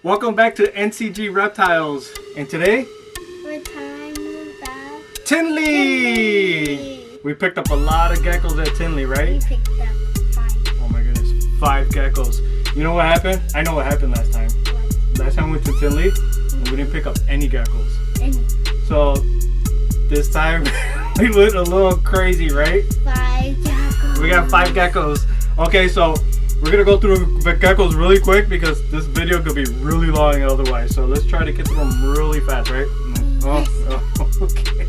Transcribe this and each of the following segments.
Welcome back to NCG Reptiles, and today we're talking about Tinley! We picked up a lot of geckos at Tinley, right? We picked up 5. Oh my goodness, 5 geckos. You know what happened? I know what happened last time. What? Last time we went to Tinley, and we didn't pick up any geckos. Any. So this time we went a little crazy, right? 5 geckos. We got 5 geckos. Okay, so we're gonna go through the geckos really quick because this video could be really long otherwise. So let's try to get through them really fast, right? Oh, okay.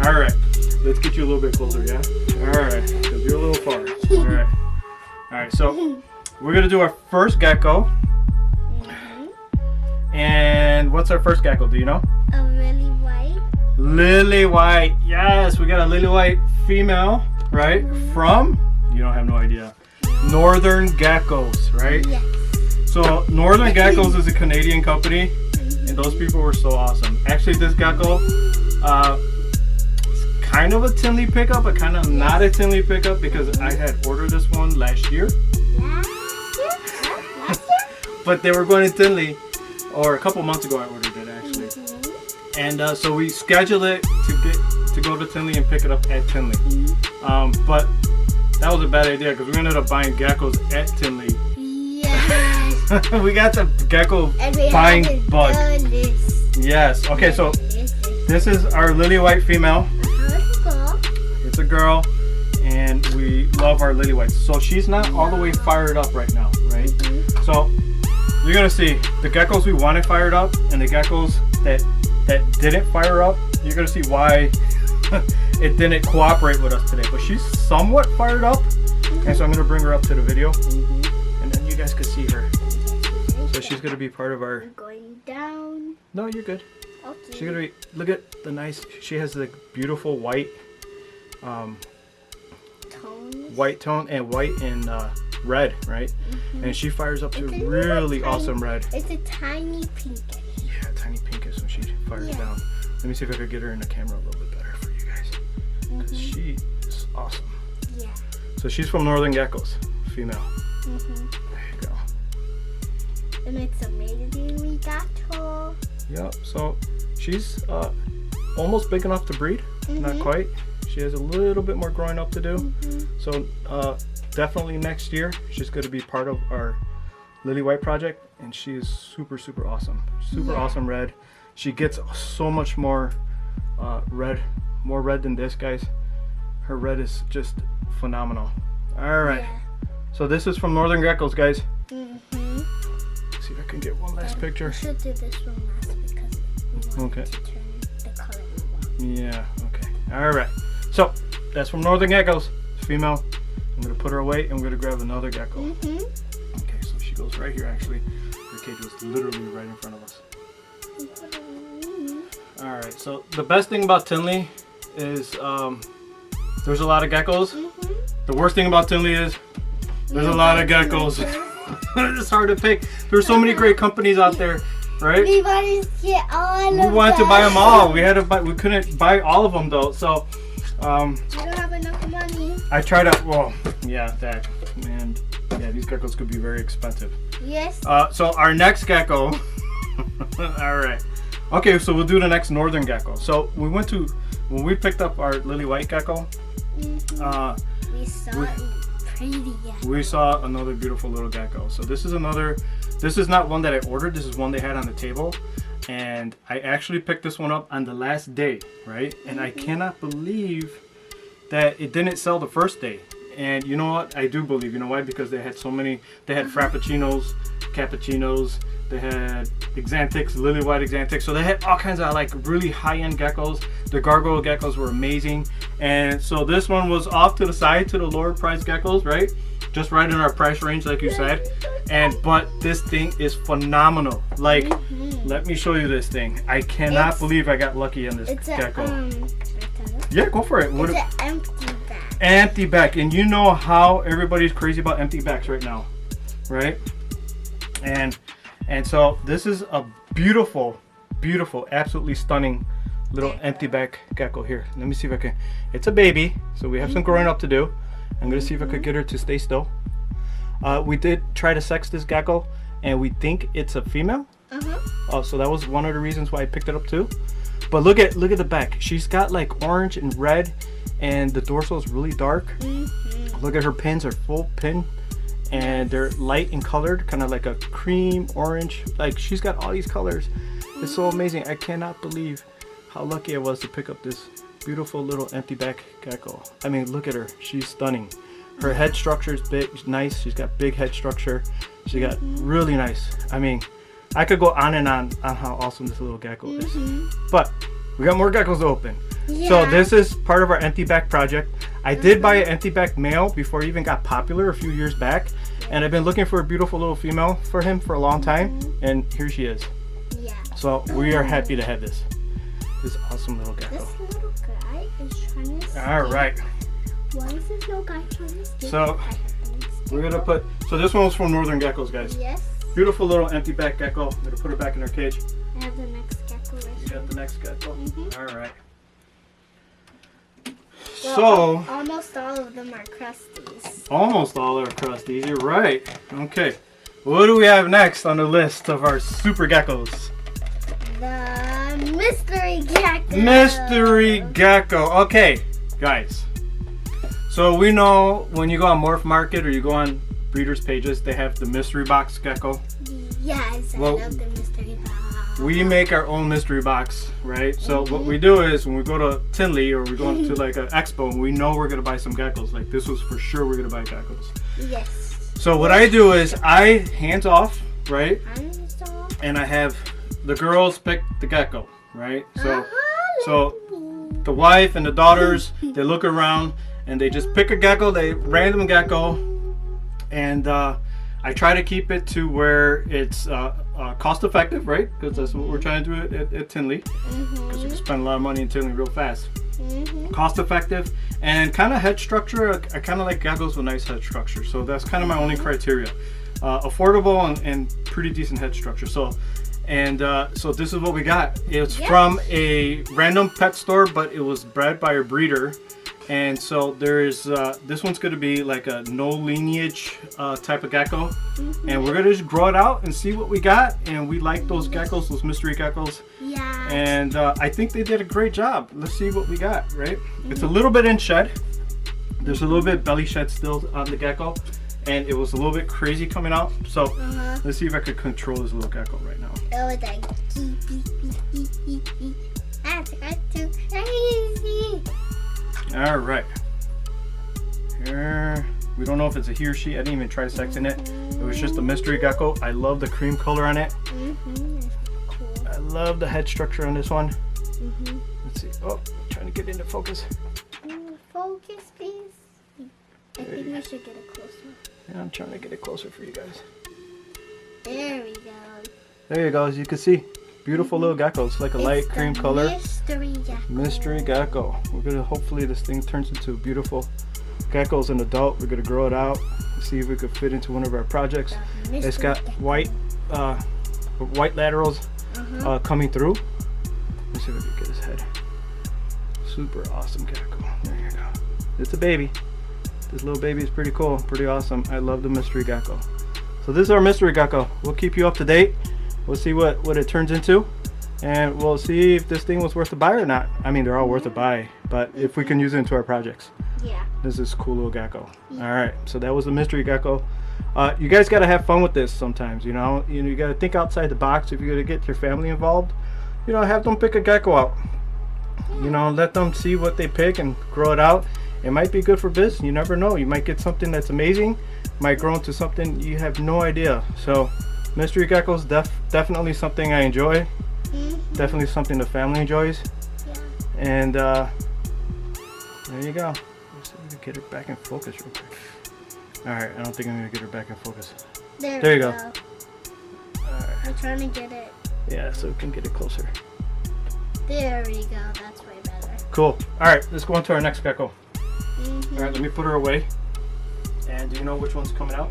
All right. Let's get you a little bit closer, yeah? All right, because you're a little far. All right. All right. So we're gonna do our first gecko. And what's our first gecko? Do you know? A lily white. Lily white. Yes, we got a lily white female, right? From, you don't have no idea. Northern Geckos, right? Yes. So Northern Geckos is a Canadian company, and those people were so awesome. Actually, this gecko is kind of a Tinley pickup, but kind of not a Tinley pickup because I had ordered this one last year. Last year? But they were going to Tinley, or a couple months ago I ordered it actually. And so we scheduled it to go to Tinley and pick it up at Tinley. But that was a bad idea because we ended up buying geckos at Tinley. Yes. We got the gecko And we buying haven't bug. done this. Yes. Okay, so this is our lily white female. It's a girl, and we love our lily whites. So she's not all the way fired up right now, right? So you're gonna see the geckos we wanted fired up and the geckos that didn't fire up. You're gonna see why it didn't cooperate with us today. But she's somewhat fired up, and so I'm gonna bring her up to the video, and then you guys can see her. So she's gonna be part of our. Going down. No, you're good. Okay. She's gonna be. Look at the nice. She has the beautiful white, Tones. white tone and white and red, right? And she fires up to It's a really little awesome red. It's a tiny pinkish. Yeah, tiny pinkish when she fires down. Let me see if I could get her in the camera a little bit better for you guys, because she is awesome. Yeah. So she's from Northern Geckos, female. There you go. And it's amazing we got her. Yep. So she's almost big enough to breed. Not quite. She has a little bit more growing up to do. So definitely next year she's going to be part of our lily white project, and she is super awesome. Super awesome red. She gets so much more red, more red than this, guys. Her red is just phenomenal. All right. So this is from Northern Geckos, guys. Let's see if I can get one last picture. We should do this one last because we want to turn the color we want. Yeah, okay. All right. So that's from Northern Geckos, female. I'm gonna put her away and we're gonna grab another gecko. Okay, so she goes right here actually. Her cage was literally right in front of us. All right, so the best thing about Tinley is there's a lot of geckos. The worst thing about Tinley is there's a lot of geckos. It's hard to pick. There's so many great companies out there, right? We wanted to get all of them. We wanted to buy them all. We had to buy. We couldn't buy all of them though. So we don't have enough money. I tried to. Well, yeah, that and yeah, these geckos could be very expensive. Yes. So our next gecko. All right. Okay, so we'll do the next Northern Gecko. So we went to when we picked up our lily white gecko. We saw pretty gecko. We saw another beautiful little gecko. So this is another. This is not one that I ordered. This is one they had on the table, and I actually picked this one up on the last day, right? And I cannot believe that it didn't sell the first day. And you know what? I do believe. You know why? Because they had so many. They had frappuccinos, cappuccinos. They had exantics, lily white exantics. So they had all kinds of like really high-end geckos. The Gargoyle geckos were amazing. And so this one was off to the side to the lower price geckos, right? Just right in our price range, like you said. But this thing is phenomenal. Like, let me show you this thing. I cannot believe I got lucky on this gecko. Yeah, go for it. It's an emptyback. Emptyback, and you know how everybody's crazy about emptybacks right now, right? And so this is a beautiful, absolutely stunning little emptyback gecko here. Let me see if I can. It's a baby, so we have some growing up to do. I'm gonna see if I could get her to stay still. We did try to sex this gecko, and we think it's a female. Uh-huh. Oh, so that was one of the reasons why I picked it up too. But look at the back. She's got like orange and red, and the dorsal is really dark. Look at her pins are full pin, and they're light and colored, kind of like a cream orange. Like she's got all these colors. It's so amazing. I cannot believe how lucky I was to pick up this beautiful little Emptyback Gecko. I mean, look at her. She's stunning. Her head structure is big, nice. She's got big head structure. She got really nice. I mean, I could go on and on how awesome this little gecko is. But we got more geckos to open. Yeah. So this is part of our Emptyback project. I did buy an Emptyback male before he even got popular a few years back. And I've been looking for a beautiful little female for him for a long time. And here she is. Yeah. So we are happy to have this awesome little gecko. This little guy is trying to escape. All right. Why is this little guy trying to escape? So we're gonna put. So this one was from Northern Geckos, guys. Yes. Beautiful little Emptyback Gecko. I'm gonna put her back in her cage. I have the next gecko right You got the next gecko. All right. Well, So almost all of them are crusties. almost all are crusties. You're right. Okay. What do we have next on the list of our super geckos? The mystery gecko. Mystery gecko. Okay, guys. So we know when you go on Morph Market or you go on breeders' pages, they have the mystery box gecko. Yes, I Well, love the mystery box. We make our own mystery box, right? So what we do is when we go to Tinley or we go to like an expo, we know we're gonna buy some geckos. Like this was for sure we're gonna buy geckos. Yes. So what I do is I hands off, right? I'm so And I have the girls pick the gecko, right? So so the wife and the daughters, they look around and they just pick a gecko, they random gecko, and I try to keep it to where it's cost effective, right? Because that's what we're trying to do at Tinley. Because you can spend a lot of money in Tinley real fast. Cost effective and kind of head structure. I kind of like geckos with nice head structure, so that's kind of my only criteria. Affordable and pretty decent head structure. So this is what we got. It's from a random pet store, but it was bred by a breeder. And so there's this one's going to be like a no lineage type of gecko, and we're going to just grow it out and see what we got. And we like those geckos, those mystery geckos. Yeah. And I think they did a great job. Let's see what we got, right? It's a little bit in shed. There's a little bit belly shed still on the gecko, and it was a little bit crazy coming out. So let's see if I could control this little gecko right now. It was like that's too crazy. All right. Here, we don't know if it's a he or she. I didn't even try sexing it. It was just a mystery gecko. I love the cream color on it. Cool. I love the head structure on this one. Let's see. Oh, trying to get into focus. Focus, please. I think we should get it closer. Yeah, I'm trying to get it closer for you guys. There we go. There you go. As you can see, beautiful little geckos, like a light It's cream the color. Mystery gecko. Mystery gecko. We're gonna hopefully this thing turns into a beautiful gecko as an adult. We're gonna grow it out, see if we could fit into one of our projects. The It's got mystery white laterals coming through. Let's see if we can get his head. Super awesome gecko. There you go. It's a baby. This little baby is pretty cool, pretty awesome. I love the mystery gecko. So this is our mystery gecko. We'll keep you up to date. We'll see what it turns into, and we'll see if this thing was worth a buy or not. I mean, they're all worth a buy, but if we can use it into our projects. Yeah. This is a cool little gecko. All right, so that was the mystery gecko. You guys got to have fun with this sometimes, you know. You got to think outside the box. If you're going to get your family involved, you know, have them pick a gecko out. You know, let them see what they pick and grow it out. It might be good for business. You never know. You might get something that's amazing. Might grow into something you have no idea. So mystery geckos, definitely something I enjoy. Definitely something the family enjoys. Yeah. And there you go. Let's see if we can get her back in focus real quick. Alright, I don't think I'm going to get her back in focus. There you go. Alright. I'm trying to get it. Yeah, so we can get it closer. There we go. That's way better. Cool. Alright, let's go on to our next gecko. Alright, let me put her away. And do you know which one's coming out?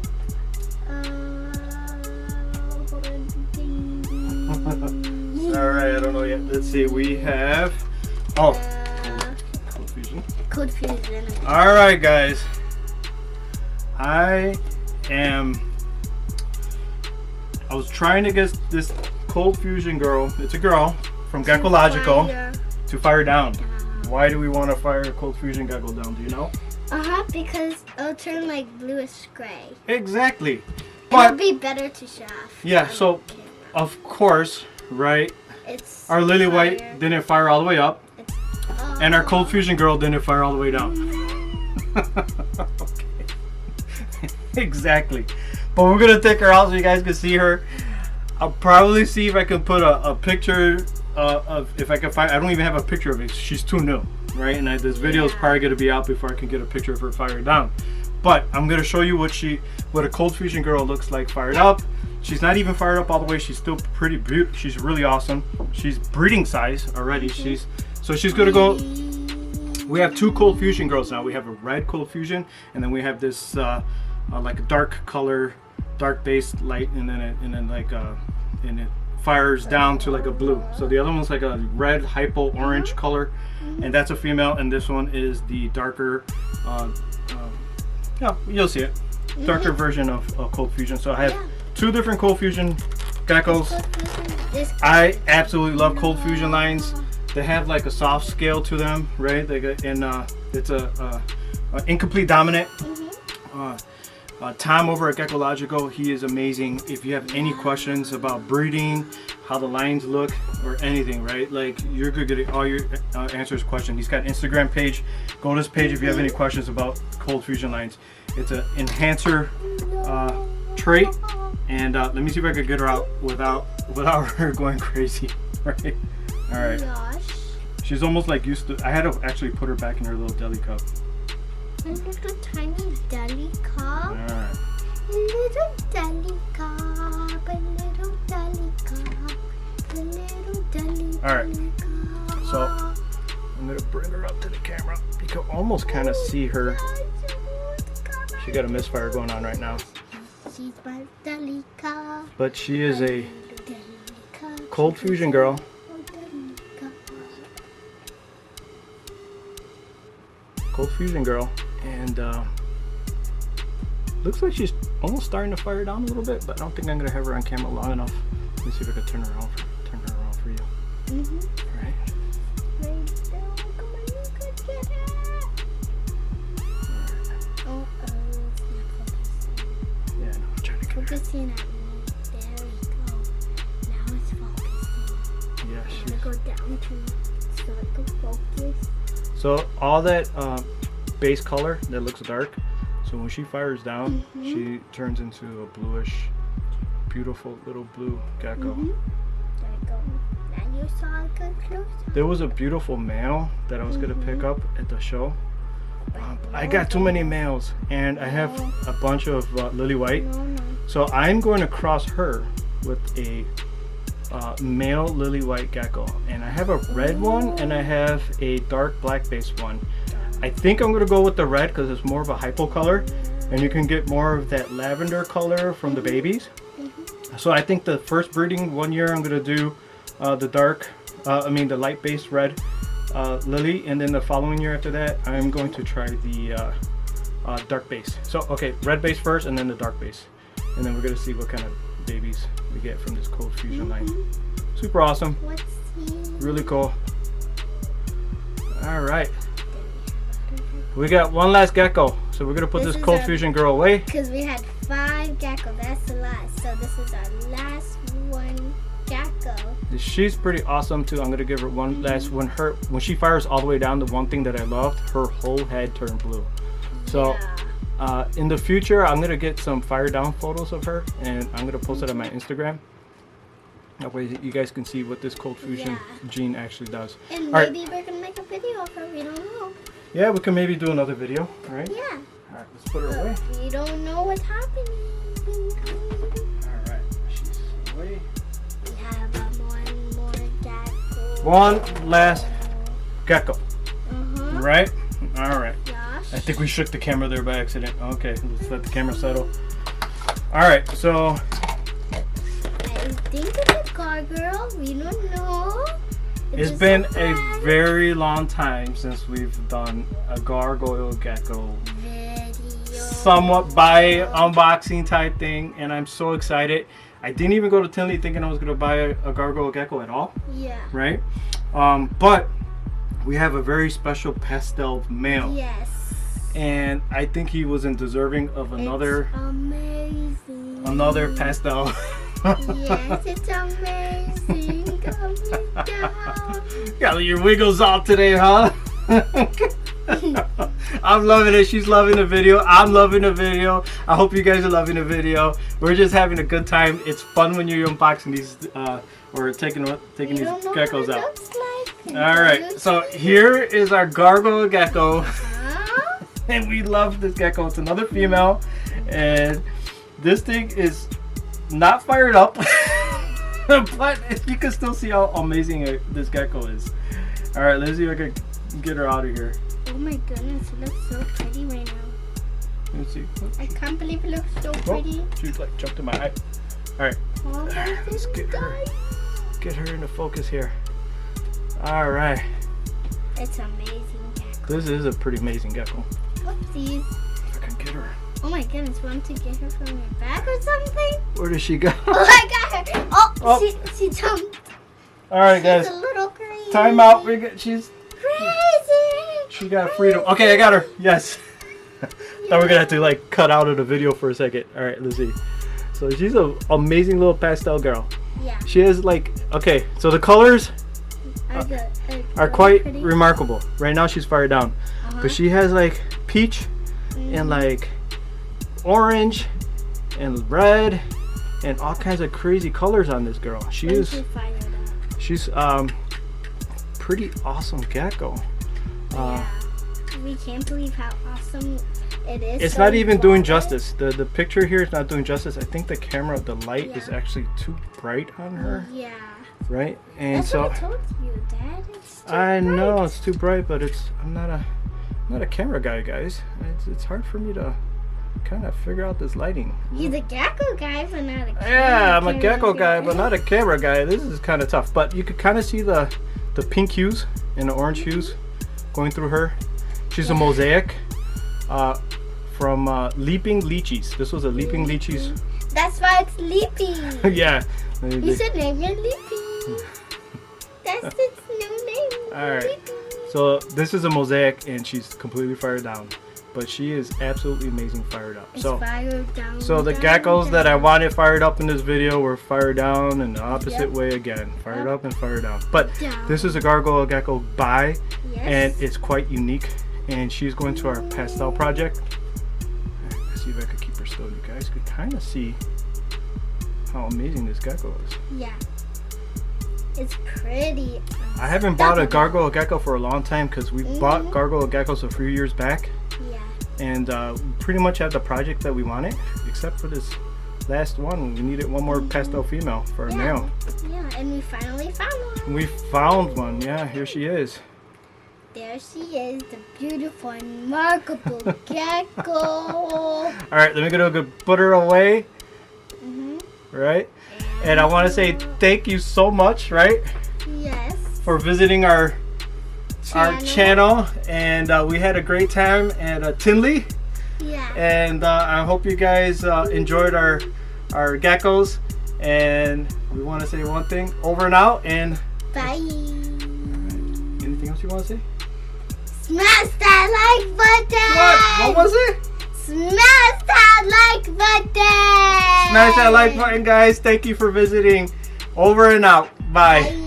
Alright, I don't know yet. Let's see, we have... Oh, Cold Fusion. Cold Fusion. Alright, guys. I am I was trying to get this Cold Fusion girl. It's a girl from Gecko Logical to fire down. Why do we want to fire a Cold Fusion Gecko down? Do you know? Because it'll turn like bluish gray. Exactly. It'll be better to show off. Yeah. So, of course, right? It's our Lily White didn't fire all the way up, and our Cold Fusion girl didn't fire all the way down. Okay. Exactly. But we're gonna take her out so you guys can see her. I'll probably see if I can put a picture of, if I can find. I don't even have a picture of it. She's too new, right? And this video is probably gonna be out before I can get a picture of her fired down. But I'm gonna show you what a Cold Fusion girl looks like fired up. She's not even fired up all the way. She's still pretty beautiful. She's really awesome. She's breeding size already. She's gonna go. We have two Cold Fusion girls now. We have a red Cold Fusion, and then we have this like a dark color, dark based light, and then it fires down to like a blue. So the other one's like a red hypo orange color, and that's a female. And this one is the darker. Yeah, you'll see it. Darker version of Cold Fusion. So I have two different Cold Fusion geckos. I absolutely love Cold Fusion lines. They have like a soft scale to them, right? It's a incomplete dominant. Tom over at Gecko Logical, he is amazing. If you have any questions about breeding, how the lines look, or anything, right? Like, you're good at all your answers question. He's got an Instagram page. Go to his page if you have any questions about Cold Fusion lines. It's an enhancer trait, and let me see if I can get her out without her going crazy, right? All right. Gosh. She's almost like used to. I had to actually put her back in her little deli cup. A little tiny deli cup. Alright. A little deli cup. A little deli cup. A little deli Alright. cup. So I'm gonna bring her up to the camera. You can almost kind of see her. She got a misfire going on right now. She's my deli cup. But she is a Cold Fusion girl. Cold Fusion girl, and looks like she's almost starting to fire down a little bit, but I don't think I'm gonna have her on camera long enough. Let me see if I can turn her around for you. Right. Yeah, no, I'm trying to get her. Focusing at me. There we go. Now it's focusing. Yeah, I'm gonna go down to start to focus. So all that base color that looks dark, so when she fires down, she turns into a bluish, beautiful little blue gecko. There we go. Now you saw a good close. There was a beautiful male that I was gonna pick up at the show. I got too many males, and I have a bunch of lily white. So I'm going to cross her with a male lily white gecko, and I have a red one and I have a dark black based one. I think I'm gonna go with the red because it's more of a hypo color, and you can get more of that lavender color from the babies. So I think the first breeding 1 year I'm gonna do the light based red lily, and then the following year after that I'm going to try the dark base. So okay, red base first and then the dark base, and then we're gonna see what kind of babies we get from this Cold Fusion line. Super awesome. What's he? Really cool. All right, we got one last gecko, so we're gonna put this Cold Fusion girl away because we had 5 gecko. That's a lot. So this is our last one gecko. She's pretty awesome too. I'm gonna give her one last. When she fires all the way down, the one thing that I loved, her whole head turned blue. So in the future, I'm gonna get some fire down photos of her, and I'm gonna post it on my Instagram. That way you guys can see what this Cold Fusion gene actually does. And all maybe we're gonna make a video of her. We don't know. Yeah, we can maybe do another video. All right. Yeah. All right, let's put her away. We don't know what's happening. All right, she's away. We have one more gecko. One last gecko. Right? All right. Gosh. I think we shook the camera there by accident. Okay, let's let the camera settle. All right, so I think it's a gargoyle. We don't know. it's been a very long time since we've done a gargoyle gecko video. somewhat by unboxing type thing, and I'm so excited. I didn't even go to Tinley thinking I was gonna buy a Gargoyle Gecko at all, Yeah. right? But we have a very special pastel male. Yes. And I think he wasn't deserving of another It's amazing. another pastel. Yes, it's amazing. Got your wiggles off today, huh? I'm loving it. She's loving the video. I'm loving the video. I hope you guys are loving the video. We're just having a good time. It's fun when you're unboxing these or taking these geckos out. All right, so here is our Gargoyle Gecko. And we love this gecko. It's another female, and this thing is not fired up, but you can still see how amazing this gecko is. All right, let's see if I can get her out of here. Oh my goodness, it looks so pretty right now. Let's see. I can't believe it looks so pretty. She's like jumped in my eye. All right, Oh my let's get goodness. get her into focus here. All right, It's amazing gecko. this is a pretty amazing gecko. Oopsies. If I can get her. Oh my goodness, want to get her from your back or something? Where does she go? Oh, I got her. Oh, Oh. She jumped. All right, She's guys. a little crazy. Time out. She's Crazy. She got freedom. Okay, I got her. Yes. Thought we're gonna have to like cut out of the video for a second. All right, let's see. So she's an amazing little pastel girl. Yeah. She is like, okay, so the colors are quite pretty. remarkable. Right now she's fired down, but she has like peach and like orange and red and all kinds of crazy colors on this girl. She's pretty awesome gecko. Yeah. We can't believe how awesome it is. It's so not even doing bright. justice. The picture here is not doing justice. I think the camera, the light is Yeah. actually too bright on her, Yeah. right? And That's so what I told you, Dad. It's too I know bright. it's too bright, but I'm not a camera guy, guys. It's hard for me to kind of figure out this lighting. He's a gecko guy, but not a camera Yeah, I'm a gecko guy, guy. but not a camera guy. This is kind of tough, but you could kind of see the pink hues and the orange hues going through her. She's a mosaic from Leapin Leachies. This was a Leapin Leachies. That's why it's Leapy. Yeah. You should name it Leapy. That's its new name. All right. Leapy. So this is a mosaic, and she's completely fired down, but she is absolutely amazing fired up. It's So fired down, the down, geckos that I down. wanted fired up in this video were fired down in the opposite Yep. way again. Fired Yep. up and fired down. But Down. this is a Gargoyle Gecko buy, Yes. and it's quite unique. And she's going to our pastel project. Let's see if I could keep her still. You guys could kind of see how amazing this gecko is. Yeah. It's pretty. I haven't bought a Gargoyle Gecko for a long time because we bought Gargoyle Geckos a few years back. Yeah. And we pretty much have the project that we wanted, except for this last one. We needed one more pastel female for a male. Yeah, and we finally found one. We found one. Yeah, here she is. There she is, the beautiful and remarkable gecko. All right, let me go put her away. Right? And I want to say thank you so much, right? Yes. For visiting our channel. And we had a great time at Tinley. Yeah. And I hope you guys enjoyed our geckos. And we want to say one thing, over and out. And Bye. anything else you want to say? Smash that like button. What was it? Smash that like button. Smash that like button, guys. Thank you for visiting. Over and out. Bye. Bye.